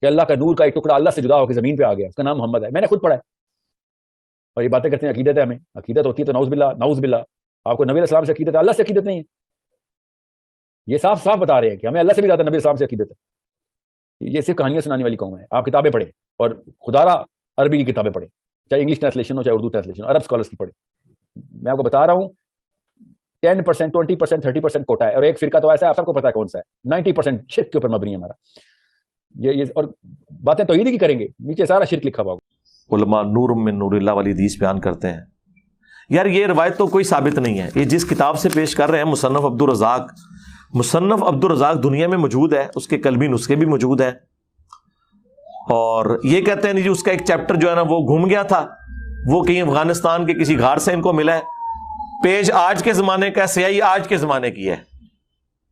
کہ اللہ کا نور کا ایک ٹکڑا اللہ سے جدا ہو کے زمین پہ آ گیا, اس کا نام محمد ہے. میں نے خود پڑھا ہے. اور یہ باتیں کرتے ہیں عقیدت ہے, ہمیں عقیدت ہوتی ہے تو نعوذ باللہ نعوذ باللہ. آپ کو نبی علیہ السلام سے عقیدت ہے, اللہ سے عقیدت نہیں ہے. یہ صاف صاف بتا رہے ہیں کہ ہمیں اللہ سے بھی زیادہ نبی علیہ السلام سے عقیدت ہے. یہ صرف کہانیاں سنانے والی قوم ہے. آپ کتابیں پڑھیں, اور خدا را عربی کی کتابیں پڑھیں, چاہے انگلش ٹرانسلیشن ہو چاہے اردو ٹرانسلیشن, عرب اسکالرس کی پڑھیں. میں آپ کو بتا رہا ہوں 10%, 20%, 30% کوٹا ہے, اور ایک فرقہ تو ایسا ہے آپ سب کو پتا ہے کون سا ہے, 90% شرک کے اوپر مبنی ہے ہمارا. یہ اور باتیں توحید کی کریں گے, نیچے سارا شرک لکھا ہوا ہوگا. علماء نور من نور اللہ والی حدیث بیان کرتے ہیں. یار یہ روایت تو کوئی ثابت نہیں ہے. یہ جس کتاب سے پیش کر رہے ہیں مصنف عبدالرزاق, مصنف عبدالرزاق دنیا میں موجود ہے, اس کے قلبی نسخے بھی موجود ہیں, اور یہ کہتے ہیں جی اس کا ایک چیپٹر جو ہے نا وہ گھوم گیا تھا, وہ کہیں افغانستان کے کسی غار سے ان کو ملا ہے. پیج آج کے زمانے کا, سیاہی آج کے زمانے کی ہے,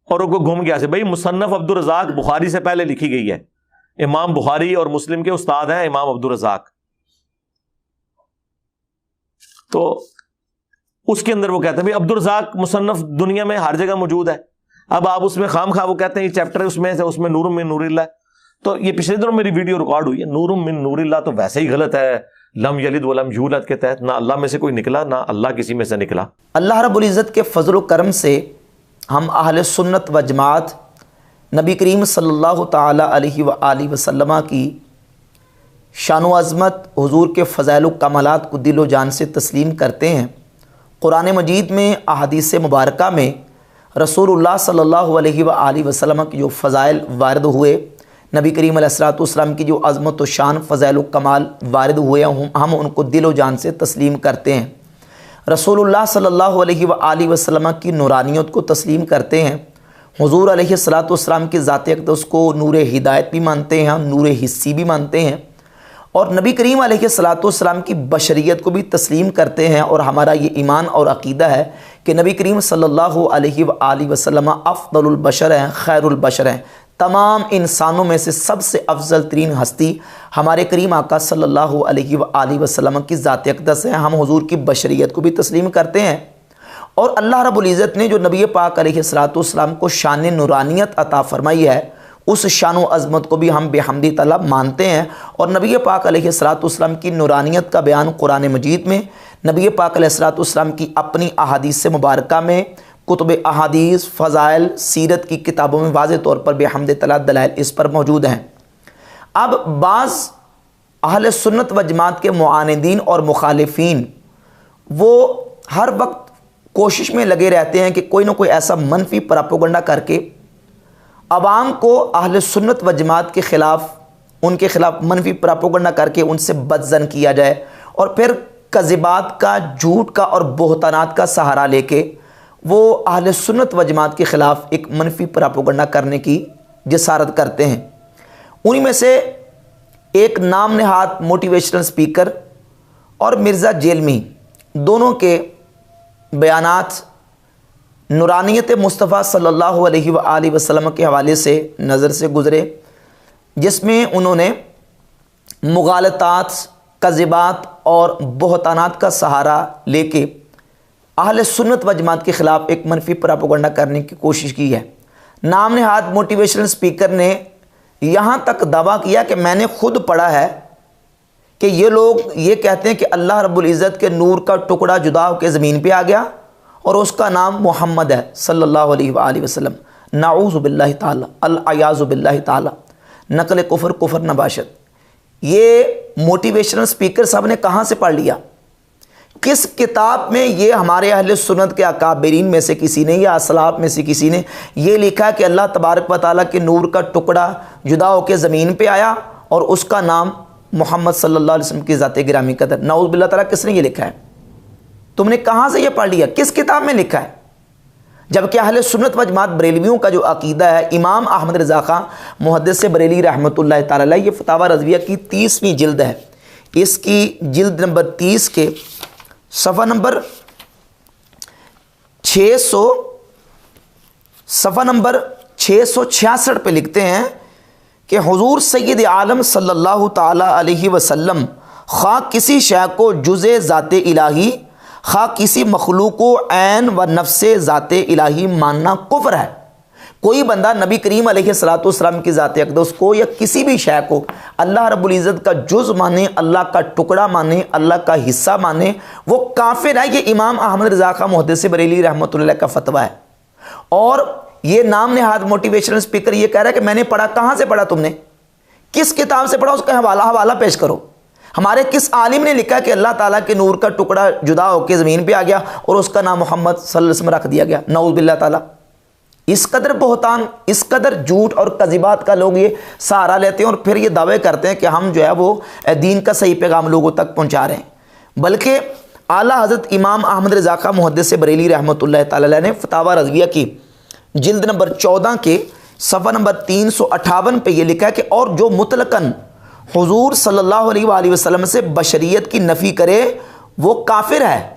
اور وہ گھوم گیا سے. بھائی مصنف عبدالرزاق بخاری سے پہلے لکھی گئی ہے. امام بخاری اور مسلم کے استاد ہیں امام عبدالرزاق. تو اس کے اندر وہ کہتے ہیں بھائی عبدالرزاق مصنف دنیا میں ہر جگہ موجود ہے. اب آپ اس میں خام خواہ وہ کہتے ہیں یہ چیپٹر اس میں نور من نور اللہ. تو یہ پچھلے دنوں میری ویڈیو ریکارڈ ہوئی ہے, نور من نور اللہ تو ویسے ہی غلط ہے. لم یلد ولم یولد کے تحت نہ اللہ میں سے کوئی نکلا, نہ اللہ کسی میں سے نکلا. اللہ رب العزت کے فضل و کرم سے ہم اہل سنت و جماعت نبی کریم صلی اللہ تعالی علیہ وآلہ وسلم کی شان و عظمت, حضور کے فضائل و کمالات کو دل و جان سے تسلیم کرتے ہیں. قرآن مجید میں احادیث مبارکہ میں رسول اللہ صلی اللہ علیہ وآلہ وسلم کے جو فضائل وارد ہوئے, نبی کریم علیہ الصلوۃ والسلام کی جو عظمت و شان فضائل و کمال وارد ہوئے, ہم ان کو دل و جان سے تسلیم کرتے ہیں. رسول اللہ صلی اللہ علیہ وآلہ وسلم کی نورانیت کو تسلیم کرتے ہیں. حضور علیہ الصلوۃ والسلام کی ذات اقدس کو نور ہدایت بھی مانتے ہیں, نور حسی بھی مانتے ہیں, اور نبی کریم علیہ الصلوۃ والسلام کی بشریت کو بھی تسلیم کرتے ہیں. اور ہمارا یہ ایمان اور عقیدہ ہے کہ نبی کریم صلی اللہ علیہ وآلہ وسلم افضل البشر ہیں, خیر البشر ہیں. تمام انسانوں میں سے سب سے افضل ترین ہستی ہمارے کریم آقا صلی اللہ علیہ وآلہ وسلم کی ذات اقدس ہے. ہم حضور کی بشریت کو بھی تسلیم کرتے ہیں, اور اللہ رب العزت نے جو نبی پاک علیہ الصلوۃ والسلام کو شان نورانیت عطا فرمائی ہے, اس شان و عظمت کو بھی ہم بحمدی تعالیٰ مانتے ہیں. اور نبی پاک علیہ الصلوۃ والسلام کی نورانیت کا بیان قرآن مجید میں, نبی پاک علیہ الصلوۃ والسلام کی اپنی احادیث مبارکہ میں, کتب احادیث, فضائل, سیرت کی کتابوں میں واضح طور پر بحمد تعالیٰ دلائل اس پر موجود ہیں. اب بعض اہل سنت و جماعت کے معاندین اور مخالفین وہ ہر وقت کوشش میں لگے رہتے ہیں کہ کوئی نہ کوئی ایسا منفی پراپوگنڈا کر کے عوام کو اہل سنت و جماعت کے خلاف, ان کے خلاف منفی پراپوگنڈا کر کے ان سے بدظن کیا جائے, اور پھر کذبات کا, جھوٹ کا اور بہتانات کا سہارا لے کے وہ اہل سنت و جماعت کے خلاف ایک منفی پراپوگنڈا کرنے کی جسارت کرتے ہیں. انہی میں سے ایک نام نہاد موٹیویشنل سپیکر اور مرزا جیلمی, دونوں کے بیانات نورانیت مصطفیٰ صلی اللہ علیہ وآلہ وسلم کے حوالے سے نظر سے گزرے, جس میں انہوں نے مغالطات, کذبات اور بہتانات کا سہارا لے کے اہل سنت و جماعت کے خلاف ایک منفی پراپوگنڈا کرنے کی کوشش کی ہے. نام نہاد موٹیویشنل سپیکر نے یہاں تک دعویٰ کیا کہ میں نے خود پڑھا ہے کہ یہ لوگ یہ کہتے ہیں کہ اللہ رب العزت کے نور کا ٹکڑا جدا ہو کے زمین پہ آ گیا اور اس کا نام محمد ہے صلی اللہ علیہ وآلہ وسلم. نعوذ باللہ تعالی, العیاذ باللہ تعالی, نقل کفر کفر نباشت. یہ موٹیویشنل سپیکر صاحب نے کہاں سے پڑھ لیا؟ کس کتاب میں یہ ہمارے اہل سنت کے اکابرین میں سے کسی نے یا اسلاف میں سے کسی نے یہ لکھا کہ اللہ تبارک و تعالیٰ کے نور کا ٹکڑا جدا ہو کے زمین پہ آیا اور اس کا نام محمد صلی اللہ علیہ وسلم کی ذات گرامی قدر؟ نعوذ باللہ تعالیٰ, کس نے یہ لکھا ہے؟ تم نے کہاں سے یہ پڑھ لیا؟ کس کتاب میں لکھا ہے؟ جبکہ اہل سنت و جماعت بریلویوں کا جو عقیدہ ہے, امام احمد رضا خان محدث بریلی رحمۃ اللہ تعالی علیہ, یہ فتاوی رضویہ کی 30ویں جلد ہے, اس کی جلد نمبر 30 کے صفحہ نمبر 666 پہ لکھتے ہیں کہ حضور سید عالم صلی اللہ تعالی علیہ وسلم خواہ کسی شے کو جز ذات الہی, خواہ کسی مخلوق کو عین و نفس ذات الہی ماننا کفر ہے. کوئی بندہ نبی کریم علیہ الصلوۃ والسلام کی ذات اقدس کو یا کسی بھی شے کو اللہ رب العزت کا جز مانے، اللہ کا ٹکڑا مانے، اللہ کا حصہ مانے، وہ کافر ہے۔ یہ امام احمد رضا خان محدث بریلوی رحمۃ اللہ کا فتویٰ ہے۔ اور یہ نام نہاد موٹیویشنل اسپیکر یہ کہہ رہا ہے کہ میں نے پڑھا، کہاں سے پڑھا تم نے، کس کتاب سے پڑھا، اس کا حوالہ پیش کرو۔ ہمارے کس عالم نے لکھا کہ اللہ تعالیٰ کے نور کا ٹکڑا جدا ہو کے زمین پہ آ گیا اور اس کا نام محمد صلی اللہ علیہ وسلم رکھ دیا گیا؟ نعوذ باللہ تعالیٰ۔ اس قدر بہتان، اس قدر جھوٹ اور کذبات کا لوگ یہ سہارا لیتے ہیں اور پھر یہ دعوے کرتے ہیں کہ ہم جو ہے وہ دین کا صحیح پیغام لوگوں تک پہنچا رہے ہیں۔ بلکہ اعلیٰ حضرت امام احمد رضا خان محدث بریلوی رحمۃ اللہ تعالی علیہ نے فتاوی رضویہ کی جلد نمبر 14 کے صفحہ نمبر 358 پہ یہ لکھا ہے کہ اور جو مطلقاً حضور صلی اللہ علیہ وآلہ وسلم سے بشریت کی نفی کرے وہ کافر ہے۔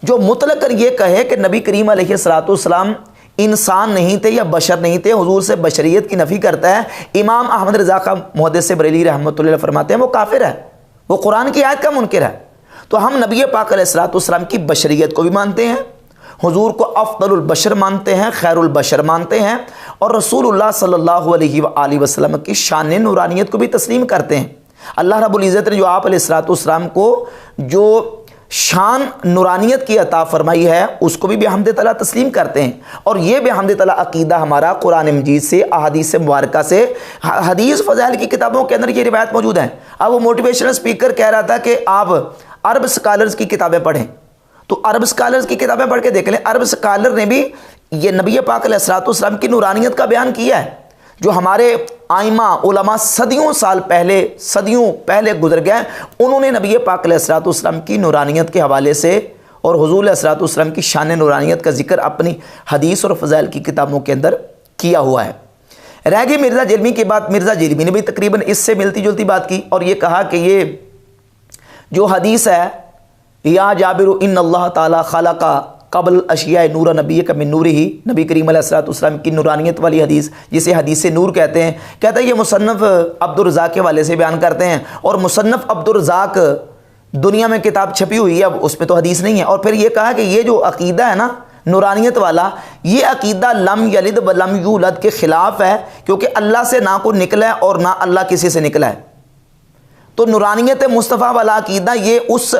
جو مطلقاً یہ کہے کہ نبی کریم علیہ الصلوۃ والسلام انسان نہیں تھے یا بشر نہیں تھے، حضور سے بشریت کی نفی کرتا ہے، امام احمد رضا خان محدث بریلوی رحمۃ اللہ فرماتے ہیں وہ کافر ہے، وہ قرآن کی آیت کا منکر ہے۔ تو ہم نبی پاک علیہ الصلوۃ والسلام کی بشریت کو بھی مانتے ہیں، حضور کو افضل البشر مانتے ہیں، خیر البشر مانتے ہیں، اور رسول اللہ صلی اللہ علیہ وآلہ وسلم کی شان نورانیت کو بھی تسلیم کرتے ہیں۔ اللہ رب العزت نے جو آپ علیہ الصلوۃ والسلام کو جو شان نورانیت کی عطا فرمائی ہے اس کو بھی بحمد تعالیٰ تسلیم کرتے ہیں، اور یہ بحمد تعالیٰ عقیدہ ہمارا قرآن مجید سے، احادیث مبارکہ سے، حدیث فضائل کی کتابوں کے اندر یہ روایت موجود ہیں۔ اب وہ موٹیویشنل اسپیکر کہہ رہا تھا کہ آپ عرب اسکالرز کی کتابیں پڑھیں، تو عرب اسکالرز کی کتابیں پڑھ کے دیکھ لیں، عرب اسکالر نے بھی یہ نبی پاک علیہ الصلوۃ والسلام کی نورانیت کا بیان کیا ہے۔ جو ہمارے آئمہ علماء صدیوں پہلے گزر گئے، انہوں نے نبی پاک علیہ الصلوۃ والسلام کی نورانیت کے حوالے سے اور حضور علیہ الصلوۃ والسلام کی شان نورانیت کا ذکر اپنی حدیث اور فضائل کی کتابوں کے اندر کیا ہوا ہے۔ رہ گئی مرزا جیلمی کی بات۔ مرزا جیلمی نے بھی تقریباً اس سے ملتی جلتی بات کی اور یہ کہا کہ یہ جو حدیث ہے، یا جابر ان اللہ تعالیٰ خلق قبل اشیاء نور نبی کا من نور ہی، نبی کریم علیہ الصلوۃ والسلام کی نورانیت والی حدیث جسے حدیث نور کہتے ہیں، کہتا ہے یہ مصنف عبدالرزاق کے والے سے بیان کرتے ہیں، اور مصنف عبدالرزاق دنیا میں کتاب چھپی ہوئی ہے، اب اس میں تو حدیث نہیں ہے۔ اور پھر یہ کہا کہ یہ جو عقیدہ ہے نا نورانیت والا، یہ عقیدہ لم یلد ولم یولد کے خلاف ہے، کیونکہ اللہ سے نہ کوئی نکلا ہے اور نہ اللہ کسی سے نکلا ہے۔ تو نورانیت مصطفیٰ والا عقیدہ یہ اس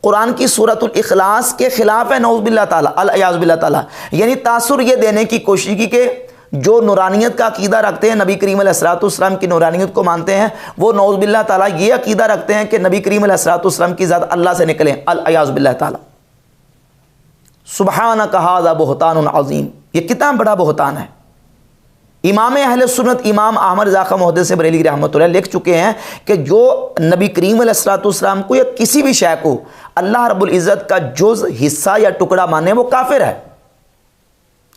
قرآن کی سورۃ الاخلاص کے خلاف ہے، نعوذ باللہ تعالیٰ، العیاذ باللہ تعالیٰ۔ یعنی تاثر یہ دینے کی کوشش کی کہ جو نورانیت کا عقیدہ رکھتے ہیں، نبی کریم علیہ الصلوۃ والسلام کی نورانیت کو مانتے ہیں، وہ نعوذ باللہ تعالیٰ یہ عقیدہ رکھتے ہیں کہ نبی کریم علیہ الصلوۃ والسلام کی ذات اللہ سے نکلے، العیاذ باللہ تعالیٰ۔ سبحانک ھذا بہتان عظیم، یہ کتنا بڑا بہتان ہے۔ امام اہل سنت امام احمد رضا خان محدث بریلوی رحمۃ اللہ لکھ چکے ہیں کہ جو نبی کریم علیہ الصلوۃ والسلام کو یا کسی بھی شے کو اللہ رب العزت کا جز، حصہ یا ٹکڑا مانے وہ کافر ہے۔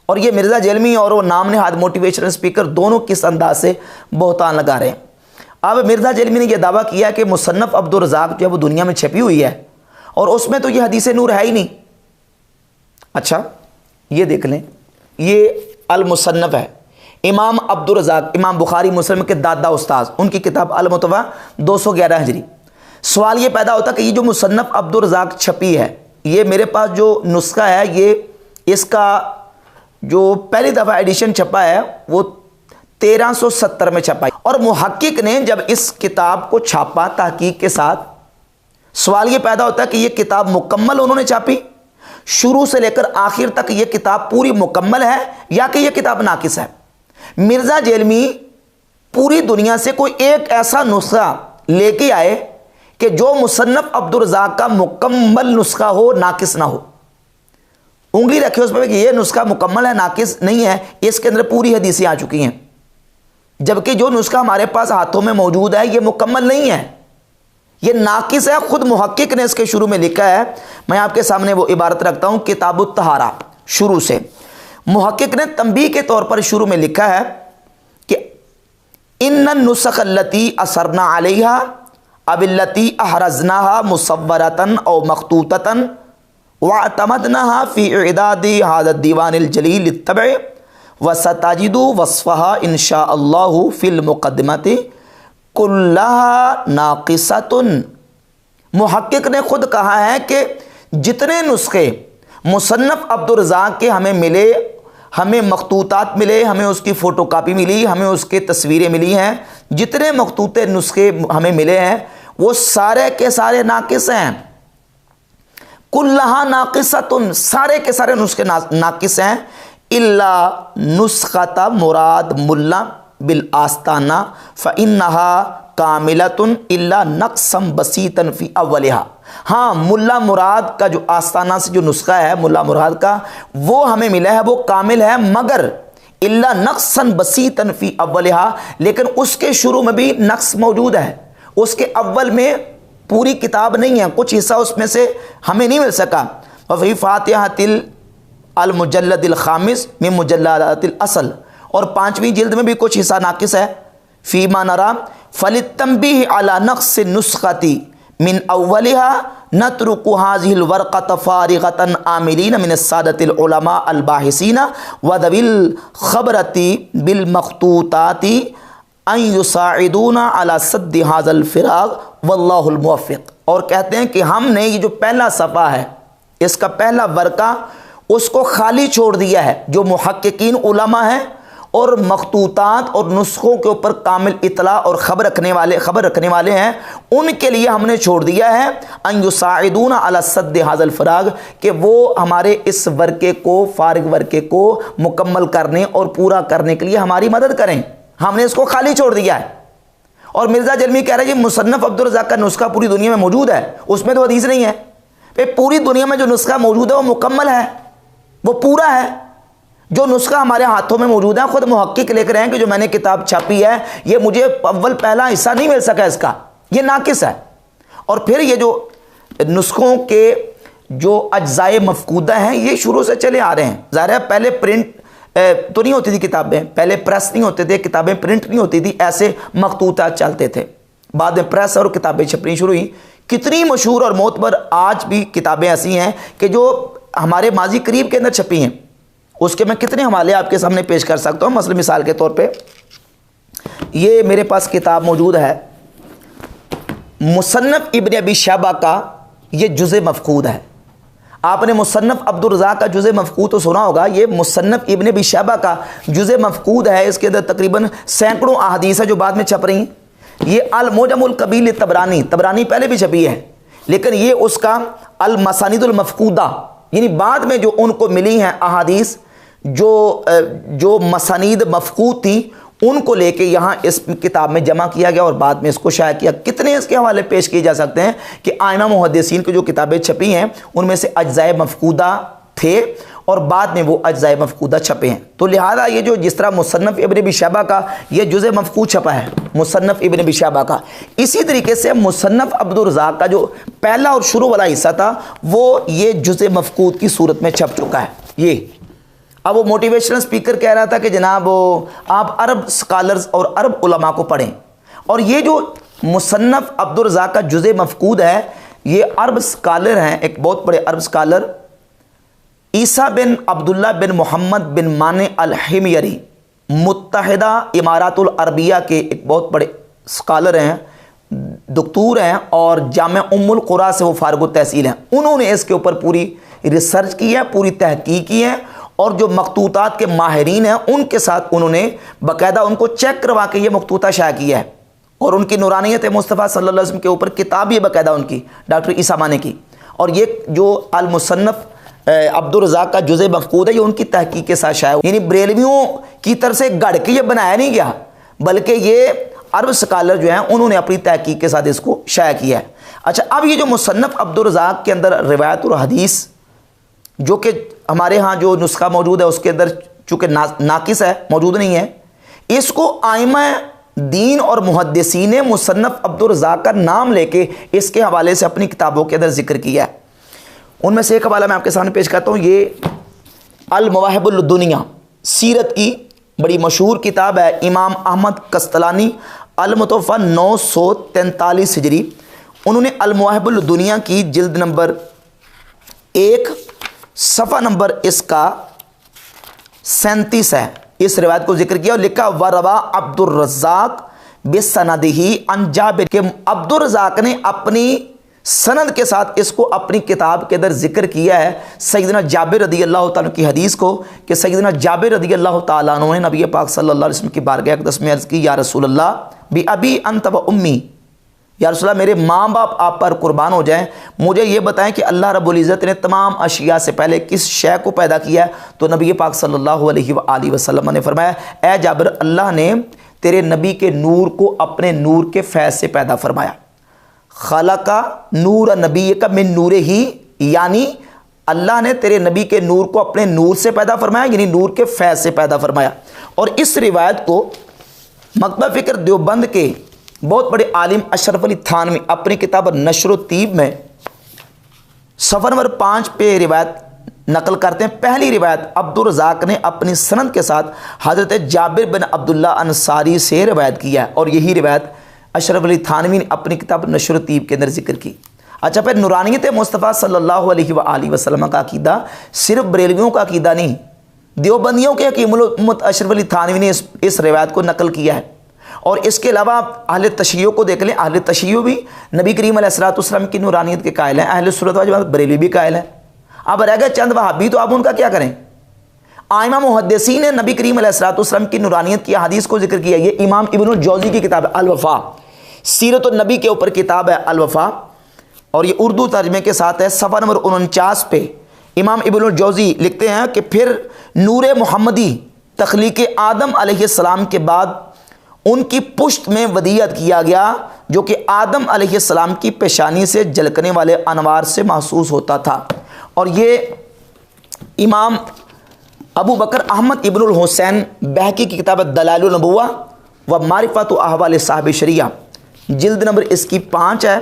اور یہ مرزا جیلمی اور وہ نام نہاد موٹیویشنل اسپیکر دونوں کس انداز سے بہتان لگا رہے ہیں۔ اب مرزا جیلمی نے یہ دعویٰ کیا کہ مصنف عبدالرزاق جو ہے وہ دنیا میں چھپی ہوئی ہے اور اس میں تو یہ حدیث نور ہے ہی نہیں۔ اچھا یہ دیکھ لیں، یہ المصنف ہے، امام عبدالرزاق، امام بخاری مسلم کے دادا استاذ، ان کی کتاب المتویٰ 211 ہجری۔ سوال یہ پیدا ہوتا کہ یہ جو مصنف عبدالرزاق چھپی ہے، یہ میرے پاس جو نسخہ ہے، یہ اس کا جو پہلی دفعہ ایڈیشن چھپا ہے وہ 1370 میں چھپا ہے، اور محقق نے جب اس کتاب کو چھاپا تحقیق کے ساتھ، سوال یہ پیدا ہوتا ہے کہ یہ کتاب مکمل انہوں نے چھاپی، شروع سے لے کر آخر تک یہ کتاب پوری مکمل ہے یا کہ یہ کتاب ناقص ہے؟ مرزا جیلمی پوری دنیا سے کوئی ایک ایسا نسخہ لے کے آئے کہ جو مصنف عبدالرزاق کا مکمل نسخہ ہو، ناقص نہ ہو۔ انگلی رکھے اس پہ کہ یہ نسخہ مکمل ہے، ناقص نہیں ہے، اس کے اندر پوری حدیثیں آ چکی ہیں، جبکہ جو نسخہ ہمارے پاس ہاتھوں میں موجود ہے یہ مکمل نہیں ہے، یہ ناقص ہے۔ خود محقق نے اس کے شروع میں لکھا ہے، میں آپ کے سامنے وہ عبارت رکھتا ہوں، کتاب الطہارہ شروع سے محقق نے تنبیہ کے طور پر شروع میں لکھا ہے کہ ان النسخ التی اثرنا علیہا اب التی احرزناها مصورتن او مخطوطتن واعتمدناها فی اعداد هذا الدیوان الجلیل للطبع وستجد وصفها ان شاء اللہ فی المقدمۃ کلها ناقصۃ۔ محقق نے خود کہا ہے کہ جتنے نسخے مصنف عبدالرزاق کے ہمیں ملے، ہمیں مخطوطات ملے، ہمیں اس کی فوٹو کاپی ملی، ہمیں اس کے تصویریں ملی ہیں، جتنے مخطوط نسخے ہمیں ملے ہیں وہ سارے کے سارے ناقص ہیں. کلھا ناقصۃ، سارے کے سارے نسخے ناقص ہیں. الا نسخۃ مراد ملا بالآستانہ فإنہا کاملۃ الا نقصا بسیطا فی اولہا. ہاں ملا مراد کا جو آستانہ سے جو نسخہ ہے ملا مراد کا وہ ہمیں ملا ہے، وہ کامل ہے، مگر الا نقصا بسیطا فی اولہا، لیکن اس کے شروع میں بھی نقص موجود ہے، اس کے اول میں پوری کتاب نہیں ہے، کچھ حصہ اس میں سے ہمیں نہیں مل سکا. وفی فاتحۃ المجلد الخامس من مجلدات الاصل، اور 5ویں جلد میں بھی کچھ حصہ ناقص ہے. فیما نرا فللتنبیہ علی نقص النسخۃ من اولها نترک هذه الورقة فارغة عاملین من السادة العلماء الباحثین وذوی الخبرة بالمخطوطات ان یساعدونا علی سد هذا الفراغ واللہ الموفق. اور کہتے ہیں کہ ہم نے یہ جو پہلا صفحہ ہے، اس کا پہلا ورقہ، اس کو خالی چھوڑ دیا ہے. جو محققین علماء ہیں اور مخطوطات اور نسخوں کے اوپر کامل اطلاع اور خبر رکھنے والے ہیں، ان کے لیے ہم نے چھوڑ دیا ہے ان یساعدونا علی سد هذا الفراغ، کہ وہ ہمارے اس ورقے کو، فارغ ورقے کو مکمل کرنے اور پورا کرنے کے لیے ہماری مدد کریں. ہم نے اس کو خالی چھوڑ دیا ہے. اور مرزا جلمی کہہ رہے ہیں کہ مصنف عبدالرزاق کا نسخہ پوری دنیا میں موجود ہے، اس میں تو حدیث نہیں ہے. پوری دنیا میں جو نسخہ موجود ہے وہ مکمل ہے، وہ پورا ہے. جو نسخہ ہمارے ہاتھوں میں موجود ہے، خود محقق لکھ رہے ہیں کہ جو میں نے کتاب چھاپی ہے یہ مجھے اول پہلا حصہ نہیں مل سکا، اس کا یہ ناقص ہے. اور پھر یہ جو نسخوں کے جو اجزائے مفقودہ ہیں یہ شروع سے چلے آ رہے ہیں. ظاہر ہے پہلے پرنٹ تو نہیں ہوتی تھی کتابیں، پہلے پریس نہیں ہوتے تھے، کتابیں پرنٹ نہیں ہوتی تھی، ایسے مخطوطات چلتے تھے. بعد میں پریس اور کتابیں چھپنی شروع ہوئیں. کتنی مشہور اور معتبر آج بھی کتابیں ایسی ہیں کہ جو ہمارے ماضی قریب کے اندر چھپی ہیں، اس کے میں کتنے حوالے آپ کے سامنے پیش کر سکتا ہوں. مثلا مثال کے طور پہ یہ میرے پاس کتاب موجود ہے، مصنف ابن ابی شیبہ کا یہ جزء مفقود ہے. آپ نے مصنف عبدالرزاق کا جزء مفقود تو سنا ہوگا، یہ مصنف ابن ابی شیبہ کا جزء مفقود ہے. اس کے اندر تقریباً سینکڑوں احادیث ہے جو بعد میں چھپ رہی ہیں. یہ المعجم الکبیر طبرانی پہلے بھی چھپی ہے، لیکن یہ اس کا المسانید المفقودہ، یعنی بعد میں جو ان کو ملی ہیں احادیث جو مسانید مفقود تھیں ان کو لے کے یہاں اس کتاب میں جمع کیا گیا اور بعد میں اس کو شائع کیا. کتنے اس کے حوالے پیش کیے جا سکتے ہیں کہ آئمہ محدثین کی جو کتابیں چھپی ہیں ان میں سے اجزائے مفقودہ تھے اور بعد میں وہ اجزائے مفقودہ چھپے ہیں. تو لہذا یہ جو جس طرح مصنف ابن ابی شیبہ کا یہ جزء مفقود چھپا ہے، مصنف ابن ابی شیبہ کا، اسی طریقے سے مصنف عبدالرزاق کا جو پہلا اور شروع والا حصہ تھا وہ یہ جزء مفقود کی صورت میں چھپ چکا ہے. یہ اب وہ موٹیویشنل اسپیکر کہہ رہا تھا کہ جناب آپ عرب اسکالرز اور عرب علماء کو پڑھیں، اور یہ جو مصنف عبدالرزاق کا جزء مفقود ہے یہ عرب اسکالر ہیں، ایک بہت بڑے عرب اسکالر عیسیٰ بن عبداللہ بن محمد بن مانع الحمیری، متحدہ امارات العربیہ کے ایک بہت بڑے اسکالر ہیں، دکتور ہیں، اور جامعہ ام القریٰ سے وہ فارغ التحصیل ہیں. انہوں نے اس کے اوپر پوری ریسرچ کی ہے، پوری تحقیق کی ہے، اور جو مخطوطات کے ماہرین ہیں ان کے ساتھ انہوں نے باقاعدہ ان کو چیک کروا کے یہ مخطوطہ شائع کیا ہے. اور ان کی نورانیت مصطفیٰ صلی اللہ علیہ وسلم کے اوپر کتاب یہ باقاعدہ ان کی ڈاکٹر عیسیٰ مانع کی. اور یہ جو المصنف عبدالرزاق کا جزء مفقود ہے یہ ان کی تحقیق کے ساتھ شائع، یعنی بریلویوں کی طرف سے گڑھ کے یہ بنایا نہیں گیا، بلکہ یہ عرب اسکالر جو ہیں انہوں نے اپنی تحقیق کے ساتھ اس کو شائع کیا ہے. اچھا، اب یہ جو مصنف عبدالرزاق کے اندر روایت اور حدیث جو کہ ہمارے ہاں جو نسخہ موجود ہے اس کے اندر چونکہ ناقص ہے، موجود نہیں ہے، اس کو آئمہ دین اور محدثین مصنف عبدالرزاق کا نام لے کے اس کے حوالے سے اپنی کتابوں کے اندر ذکر کیا ہے. ان میں سے ایک حوالہ میں آپ کے سامنے پیش کرتا ہوں. یہ المواہب الدنیا سیرت کی بڑی مشہور کتاب ہے، امام احمد قسطلانی المتوفیٰ 943 ہجری. انہوں نے المواہب الدنیا کی جلد نمبر 1 صفحہ نمبر اس کا 37 ہے، اس روایت کو ذکر کیا اور لکھا وروا عبدالرزاق بسندہ عن جابر، کہ عبدالرزاق نے اپنی سند کے ساتھ اس کو اپنی کتاب کے اندر ذکر کیا ہے سیدنا جابر رضی اللہ تعالیٰ کی حدیث کو، کہ سیدنا جابر رضی اللہ تعالیٰ عنہ نے نبی پاک صلی اللہ علیہ وسلم کی بارگاہ اقدس میں عرض کی، یا رسول اللہ بی ابی انت و امی، یا رسول اللہ میرے ماں باپ آپ پر قربان ہو جائیں، مجھے یہ بتائیں کہ اللہ رب العزت نے تمام اشیاء سے پہلے کس شے کو پیدا کیا ہے؟ تو نبی پاک صلی اللہ علیہ وآلہ وسلم نے فرمایا، اے جابر، اللہ نے تیرے نبی کے نور کو اپنے نور کے فیض سے پیدا فرمایا۔ خلق نور نبی کا من نور ہی، یعنی اللہ نے تیرے نبی کے نور کو اپنے نور سے پیدا فرمایا، یعنی نور کے فیض سے پیدا فرمایا۔ اور اس روایت کو مکتبہ فکر دیوبند کے بہت بڑے عالم اشرف علی تھانوی اپنی کتاب نشر و طیب میں صفحہ نمبر 5 پہ روایت نقل کرتے ہیں۔ پہلی روایت عبدالرزاق نے اپنی سند کے ساتھ حضرت جابر بن عبداللہ انصاری سے روایت کیا ہے، اور یہی روایت اشرف علی تھانوی نے اپنی کتاب نشر و طیب کے اندر ذکر کی۔ اچھا، پھر نورانیت مصطفیٰ صلی اللہ علیہ وآلہ وسلم کا عقیدہ صرف بریلویوں کا عقیدہ نہیں، دیوبندیوں کے حکیم الامت اشرف علی تھانوی نے اس روایت کو نقل کیا ہے۔ اور اس کے علاوہ اہل تشیع کو دیکھ لیں، اہل تشیع بھی نبی کریم علیہ الصلوۃ والسلام کی نورانیت کے قائل ہیں، اہل سنت والجماعت بریلوی بھی قائل ہیں۔ اب رہ گئے چند وہابی، تو اب ان کا کیا کریں؟ ائمہ محدثین نے نبی کریم علیہ الصلوۃ والسلام کی نورانیت کی حدیث کو ذکر کیا۔ یہ امام ابن الجوزی کی کتاب ہے الوفا، سیرت النبی کے اوپر کتاب ہے الوفا، اور یہ اردو ترجمے کے ساتھ ہے۔ صفحہ نمبر 49 پہ امام ابن الجوزی لکھتے ہیں کہ پھر نور محمدی تخلیق آدم علیہ السلام کے بعد ان کی پشت میں ودیعت کیا گیا، جو کہ آدم علیہ السلام کی پیشانی سے جھلکنے والے انوار سے محسوس ہوتا تھا۔ اور یہ امام ابو بکر احمد ابن الحسین بہقی کی کتاب دلائل النبوہ و معرفت و احوال صاحب شریعہ، جلد نمبر اس کی 5 ہے،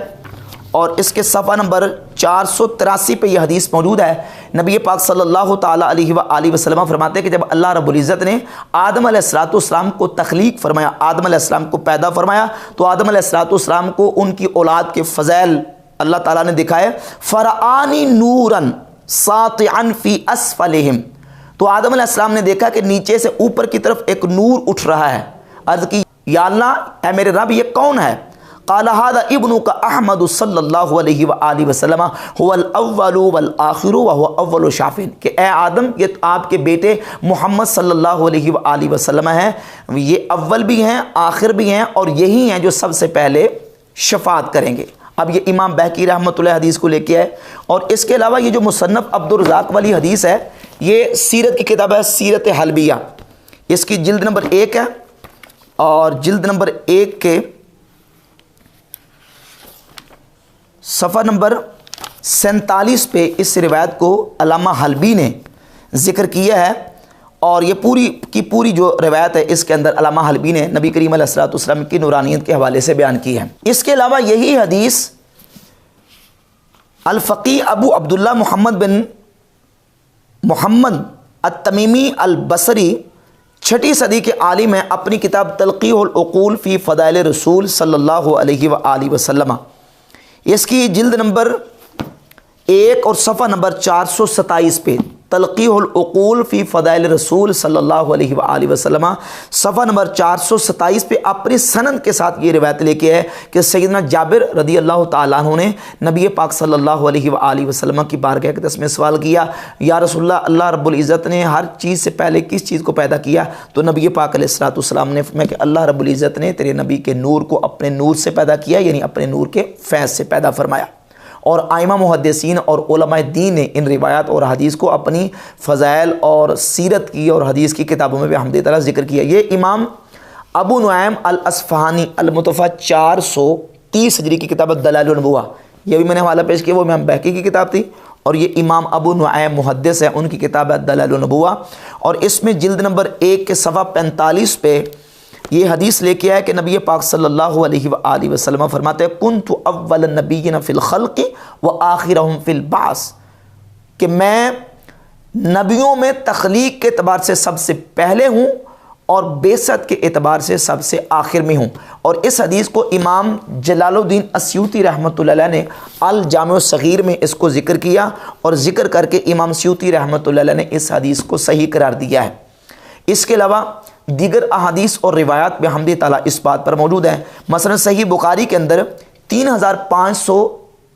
اور اس کے صفحہ نمبر 483 پہ یہ حدیث موجود ہے۔ نبی پاک صلی اللہ تعالیٰ علیہ وآلہ وسلم فرماتے ہیں کہ جب اللہ رب العزت نے آدم علیہ السلام کو تخلیق فرمایا، آدم علیہ السلام کو پیدا فرمایا، تو آدم علیہ السلام کو ان کی اولاد کے فضائل اللہ تعالیٰ نے دکھائے۔ فرعانی نوراً ساطعا فی اسفلہم، تو آدم علیہ السلام نے دیکھا کہ نیچے سے اوپر کی طرف ایک نور اٹھ رہا ہے۔ عرض کی، یا اللہ اے میرے رب، یہ کون ہے؟ قال هذا ابنك احمد صلی اللہ علیہ وآلہ وسلم هو الاول والآخر وهو اول شافع، کہ اے آدم، یہ آپ کے بیٹے محمد صلی اللہ علیہ وآلہ وسلم ہیں، یہ اول بھی ہیں آخر بھی ہیں، اور یہی ہیں جو سب سے پہلے شفاعت کریں گے۔ اب یہ امام بہقی رحمۃ اللہ حدیث کو لے کے آئے۔ اور اس کے علاوہ یہ جو مصنف عبدالرزاق والی حدیث ہے، یہ سیرت کی کتاب ہے سیرت حلبیہ، اس کی جلد نمبر 1 ہے، اور جلد نمبر 1 کے صفحہ نمبر 47 پہ اس روایت کو علامہ حلبی نے ذکر کیا ہے، اور یہ پوری کی پوری جو روایت ہے اس کے اندر علامہ حلبی نے نبی کریم علیہ الصلوۃ والسلام کی نورانیت کے حوالے سے بیان کی ہے۔ اس کے علاوہ یہی حدیث الفقی ابو عبداللہ محمد بن محمد التمیمی البصری 6 صدی کے عالم ہیں، اپنی کتاب تلقیح العقول فی فضائل رسول صلی اللہ علیہ وآلہ وسلم، اس کی جلد نمبر 1 اور صفحہ نمبر 427 پہ تلقیح العقول فی فضائل رسول صلی اللہ علیہ وآلہ وسلم، صفحہ نمبر 427 پہ اپنی سند کے ساتھ یہ روایت لے کے ہے کہ سیدنا جابر رضی اللہ تعالیٰ عنہ نے نبی پاک صلی اللہ علیہ وآلہ وسلم کی بارگاہ اقدس میں سوال کیا، یا رسول اللہ، اللہ رب العزت نے ہر چیز سے پہلے کس چیز کو پیدا کیا؟ تو نبی پاک علیہ الصلوۃ والسلام نے فرمایا کہ اللہ رب العزت نے تیرے نبی کے نور کو اپنے نور سے پیدا کیا، یعنی اپنے نور کے فیض سے پیدا فرمایا۔ اور ائمہ محدثین اور علماء دین نے ان روایات اور حدیث کو اپنی فضائل اور سیرت کی اور حدیث کی کتابوں میں بھی بحمد تعالیٰ ذکر کیا۔ یہ امام ابو نعیم الاصفہانی المتوفی 430 ہجری کی کتاب دلائل النبوہ، یہ بھی میں نے حوالہ پیش کیا، وہ امام بہقی کی کتاب تھی، اور یہ امام ابو نعیم محدث ہے، ان کی کتاب ہے دلائل النبوہ، اور اس میں جلد نمبر 1 کے صفحہ 45 پہ یہ حدیث لے کے آیا کہ نبی پاک صلی اللہ علیہ وآلہ وسلم فرماتے ہیں کنت اول النبیین فی الخلق وآخرہم فی البعث، کہ میں نبیوں میں تخلیق کے اعتبار سے سب سے پہلے ہوں اور بعثت کے اعتبار سے سب سے آخر میں ہوں۔ اور اس حدیث کو امام جلال الدین السیوطی رحمۃ اللہ علیہ نے الجامع الصغیر میں اس کو ذکر کیا، اور ذکر کر کے امام سیوطی رحمۃ اللہ علیہ نے اس حدیث کو صحیح قرار دیا ہے۔ اس کے علاوہ دیگر احادیث اور روایات بحمد تعالیٰ اس بات پر موجود ہیں، مثلا صحیح بخاری کے اندر 3500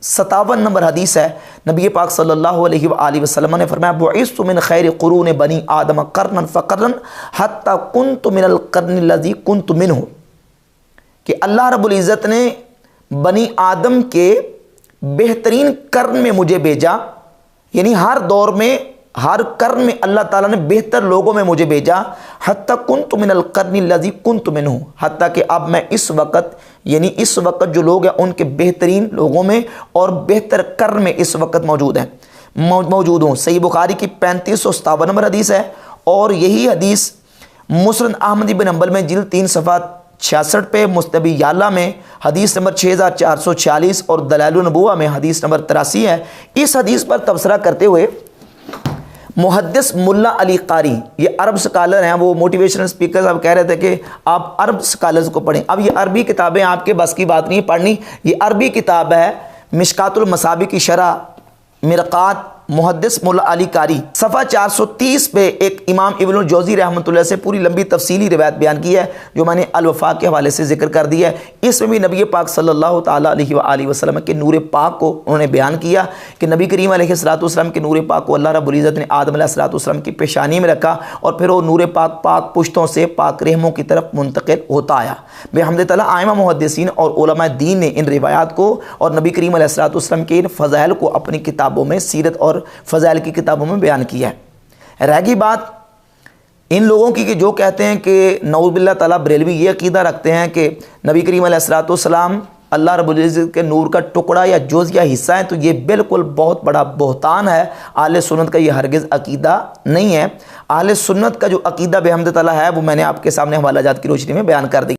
57 نمبر حدیث ہے، نبی پاک صلی اللہ علیہ وآلہ وسلم نے فرمایا بعثت من خیر قرون بنی آدم قرنا فقرا حتی کنت من القرن الذی کنت منہ، کہ اللہ رب العزت نے بنی آدم کے بہترین قرن میں مجھے بھیجا، یعنی ہر دور میں ہر قرن میں اللہ تعالیٰ نے بہتر لوگوں میں مجھے بھیجا، حتی کنت من القرن الذی کنت منہ، حتیٰ کہ اب میں اس وقت یعنی اس وقت جو لوگ ہیں ان کے بہترین لوگوں میں اور بہتر قرن میں اس وقت موجود ہوں۔ صحیح بخاری کی 3557 نمبر حدیث ہے، اور یہی حدیث مسند احمد بن حنبل میں جلد 3 صفحہ 66 پہ، مصطبی یعلا میں حدیث نمبر 6446 اور دلائل النبوہ میں حدیث نمبر 83 ہے۔ اس حدیث پر تبصرہ کرتے ہوئے محدث ملا علی قاری، یہ عرب سکالر ہیں، وہ موٹیویشنل اسپیکر صاحب کہہ رہے تھے کہ آپ عرب سکالرز کو پڑھیں۔ اب یہ عربی کتابیں آپ کے بس کی بات نہیں پڑھنی، یہ عربی کتاب ہے مشکات المصابیح کی شرح مرقات محدث ملا علی قاری، صفحہ 430 پہ ایک امام ابن الجوزی رحمۃ اللہ سے پوری لمبی تفصیلی روایت بیان کی ہے جو میں نے الوفا کے حوالے سے ذکر کر دی ہے۔ اس میں بھی نبی پاک صلی اللہ تعالیٰ علیہ وآلہ وسلم کے نور پاک کو انہوں نے بیان کیا کہ نبی کریم علیہ الصلوۃ والسلام کے نور پاک کو اللہ رب العزت نے آدم علیہ الصلوۃ والسلام کی پیشانی میں رکھا، اور پھر وہ نور پاک پاک پشتوں سے پاک رحموں کی طرف منتقل ہوتا آیا۔ بحمد تعالیٰ ائمہ محدثین اور علماء دین نے ان روایات کو اور نبی کریم علیہ الصلوۃ والسلام کے ان فضائل کو اپنی کتابوں میں، سیرت اور فضائل کی کتابوں میں بیان کیا ہے۔ رہ گئی بات ان لوگوں کی کہ جو کہتے ہیں کہ نعوذ باللہ تعالیٰ بریلوی یہ عقیدہ رکھتے ہیں کہ نبی کریم علیہ الصلوۃ والسلام اللہ رب العزت کے نور کا ٹکڑا یا جز یا حصہ ہے، تو یہ بالکل بہت بڑا بہتان ہے۔ اہل سنت کا یہ ہرگز عقیدہ نہیں ہے۔ اہل سنت کا جو عقیدہ بحمد تعالیٰ ہے وہ میں نے آپ کے سامنے حوالہ جات کی روشنی میں بیان کر دی۔